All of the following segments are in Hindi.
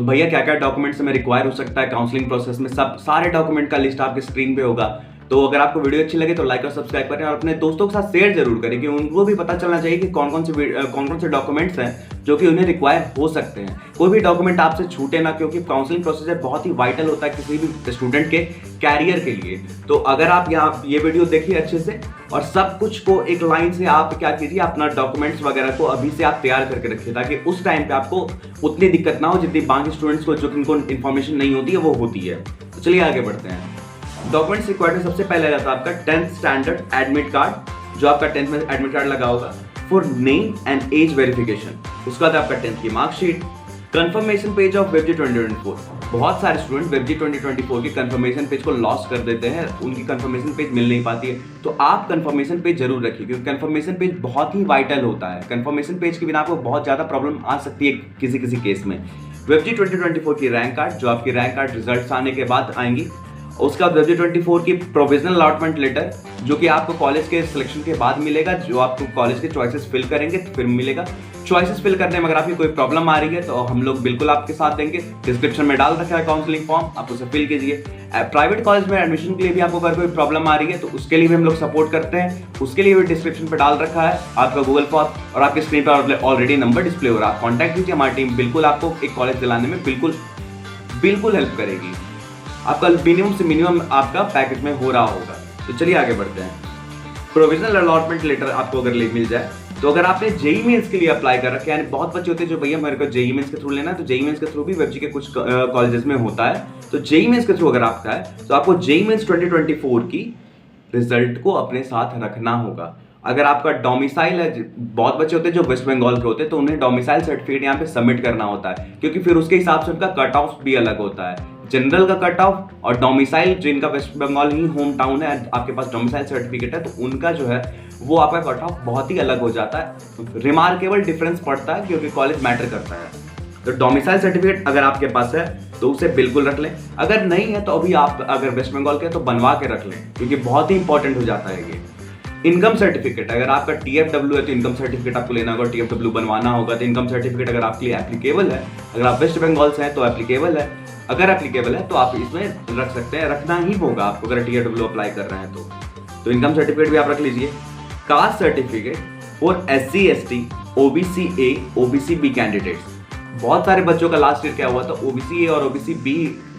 भैया क्या क्या डॉक्यूमेंट्स में रिक्वायर हो सकता है काउंसलिंग प्रोसेस में, सब सारे डॉक्यूमेंट का लिस्ट आपके स्क्रीन पे होगा। तो अगर आपको वीडियो अच्छी लगे तो लाइक और सब्सक्राइब करें और अपने दोस्तों के साथ शेयर जरूर करें कि उनको भी पता चलना चाहिए कि कौन कौन से डॉक्यूमेंट्स हैं जो कि उन्हें रिक्वायर हो सकते हैं। कोई भी डॉक्यूमेंट आपसे छूटे ना, क्योंकि काउंसलिंग प्रोसीजर बहुत ही वाइटल होता है किसी भी स्टूडेंट के कैरियर के लिए। तो अगर आप यहाँ ये वीडियो देखिए अच्छे से और सब कुछ को एक लाइन से आप क्या कीजिए, अपना डॉक्यूमेंट्स वगैरह को अभी से आप तैयार करके रखिए ताकि उस टाइम पे आपको उतनी दिक्कत ना हो जितनी बाकी स्टूडेंट्स को जो इनको इन्फॉर्मेशन नहीं होती है वो होती है। तो चलिए आगे बढ़ते हैं। डॉक्यूमेंट्स रिक्वायर्ड में सबसे पहले आता है आपका 10th स्टैंडर्ड एडमिट कार्ड, जो आपका 10th में एडमिट कार्ड लगा होगा, for name and age verification. उसके बाद आपका 10th की मार्कशीट, कंफर्मेशन पेज ऑफ वेबजी 2024। बहुत सारे स्टूडेंट वेबजी 2024 के कंफर्मेशन पेज को लॉस कर देते हैं, उनकी कंफर्मेशन पेज मिल नहीं पाती है। तो आप कंफर्मेशन पेज जरूर रखिए क्योंकि कंफर्मेशन पेज बहुत ही वाइटल होता है। कंफर्मेशन पेज के बिना आपको बहुत ज्यादा प्रॉब्लम आ सकती है किसी किसी केस में। वेबजी 2024 की रैंक कार्ड, जो आपकी रैंक कार्ड रिजल्ट आने के बाद आएंगी। उसका वेबजी 24 की प्रोविजनल अलॉटमेंट लेटर, जो कि आपको कॉलेज के सिलेक्शन के बाद मिलेगा, जो आपको कॉलेज के चॉइसेस फिल करेंगे तो फिर मिलेगा। चॉइसेस फिल करने में अगर आपकी कोई प्रॉब्लम आ रही है तो हम लोग बिल्कुल आपके साथ देंगे। डिस्क्रिप्शन में डाल रखा है काउंसलिंग फॉर्म, आप उसे फिल कीजिए। प्राइवेट कॉलेज में एडमिशन के लिए भी आपको अगर कोई प्रॉब्लम आ रही है तो उसके लिए भी हम लोग सपोर्ट करते हैं, उसके लिए भी डिस्क्रिप्शन पर डाल रखा है आपका गूगल फॉर्म और आपकी स्क्रीन पर ऑलरेडी नंबर डिस्प्ले हो रहा है। आप कॉन्टैक्ट कीजिए, हमारी टीम बिल्कुल आपको एक कॉलेज दिलाने में बिल्कुल हेल्प करेगी। आपका मिनिमम से मिनिमम आपका पैकेज में हो रहा होगा। तो चलिए आगे बढ़ते हैं। प्रोविजनल अलॉटमेंट लेटर आपको अगर मिल जाए तो अगर आपने जेईई मेंस के लिए अप्लाई कर रखा है, यानी बहुत बच्चे होते हैं जो भैया मेरे को जेईई मेंस के थ्रू लेना है, तो जेईई मेंस के थ्रू भी वेबजी के कुछ कॉलेजेस में होता है। तो जेईई मेंस के थ्रू अगर आपका है तो आपको जेईई मेंस 2024 की रिजल्ट को अपने साथ रखना होगा। अगर आपका डोमिसाइल है, बहुत बच्चे होते हैं जो वेस्ट बंगाल के होते हैं, तो उन्हें डोमिसाइल सर्टिफिकेट यहाँ पे सबमिट करना होता है क्योंकि फिर उसके हिसाब से उनका कट ऑफ भी अलग होता है। जनरल का कट ऑफ और डोमिसाइल, जिनका वेस्ट बंगाल ही होम टाउन है, आपके पास डोमिसाइल सर्टिफिकेट है, तो उनका जो है वो आपका कट ऑफ बहुत ही अलग हो जाता है। रिमार्केबल डिफरेंस पड़ता है क्योंकि कॉलेज मैटर करता है। तो डोमिसाइल सर्टिफिकेट अगर आपके पास है तो उसे बिल्कुल रख लें। अगर नहीं है तो अभी आप अगर वेस्ट बंगाल के तो बनवा के रख लें क्योंकि बहुत ही इंपॉर्टेंट हो जाता है ये। इनकम सर्टिफिकेट, अगर आपका TFW है तो इनकम सर्टिफिकेट आपको लेना होगा, TFW बनवाना होगा। तो इनकम सर्टिफिकेट अगर आपके लिए एप्लीकेबल है, अगर आप वेस्ट बंगाल से हैं तो एप्लीकेबल है, अगर एप्लीकेबल है तो आप इसमें रख सकते हैं, रखना ही होगा आपको अगर TFW अप्लाई कर रहे हैं तो इनकम सर्टिफिकेट भी आप रख लीजिए। Caste certificate for SC ST OBC A OBC B candidates. बहुत सारे बच्चों का लास्ट ईयर क्या हुआ था, OBC A और OBC B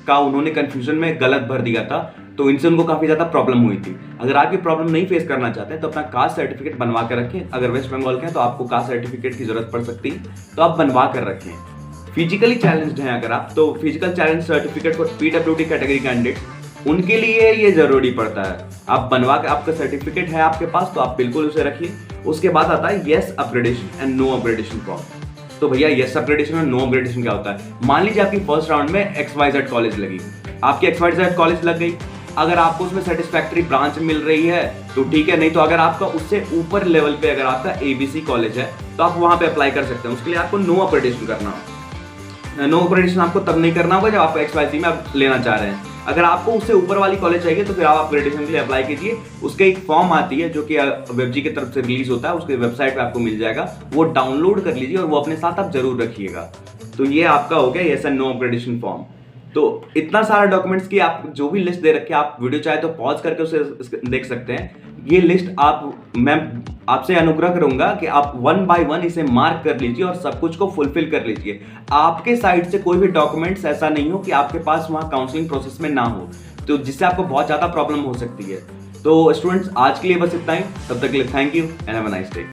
का उन्होंने कंफ्यूजन में गलत भर दिया था, तो इनसे उनको काफी ज्यादा प्रॉब्लम हुई थी। अगर आप ये प्रॉब्लम नहीं फेस करना चाहते तो अपना कास्ट सर्टिफिकेट बनवा कर रखें। अगर वेस्ट बंगाल के हैं तो आपको कास्ट सर्टिफिकेट की जरूरत पड़ सकती है, तो आप बनवा कर रखें। फिजिकली चैलेंज्ड हैं अगर आप, तो physical challenge certificate for PWD category candidates, उनके लिए ये जरूरी पड़ता है। आप बनवा के, आपका सर्टिफिकेट है आपके पास तो आप बिल्कुल उसे रखिए। उसके बाद आता है yes upgradation and no upgradation form. तो भैया येस अपग्रेडेशन और नो अपग्रेडेशन क्या होता है? मान लीजिए आपकी फर्स्ट राउंड में XYZ कॉलेज लगी, आपकी XYZ कॉलेज लग गई, अगर आपको उसमें सेटिस्फैक्टरी ब्रांच मिल रही है तो ठीक है, नहीं तो अगर आपका उससे ऊपर लेवल पे अगर आपका ABC कॉलेज है तो आप वहां पे अप्लाई कर सकते हैं। उसके लिए आपको नो अपग्रेडेशन करना होगा। नो अपग्रेडेशन आपको तब नहीं करना होगा जब आप XYZ में आप लेना चाह रहे हैं। अगर आपको उससे ऊपर वाली कॉलेज चाहिए तो फिर आप अपग्रेडेशन के लिए अप्लाई कीजिए। उसके एक फॉर्म आती है जो कि वेबजी की तरफ से रिलीज होता है, उसके वेबसाइट पे आपको मिल जाएगा, वो डाउनलोड कर लीजिए और वो अपने साथ आप जरूर रखिएगा। तो ये आपका हो गया yes and no upgradation form. तो इतना सारा डॉक्यूमेंट्स की आप जो भी लिस्ट दे रखे, आप वीडियो चाहे तो पॉज करके उसे देख सकते हैं। ये लिस्ट मैं आपसे अनुग्रह करूंगा कि आप 1 by 1 इसे मार्क कर लीजिए और सब कुछ को फुलफिल कर लीजिए। आपके साइड से कोई भी डॉक्यूमेंट्स ऐसा नहीं हो कि आपके पास वहां काउंसलिंग प्रोसेस में ना हो, तो जिससे आपको बहुत ज्यादा प्रॉब्लम हो सकती है। तो स्टूडेंट्स आज के लिए बस इतना ही, तब तक के लिए thank you and have a nice day.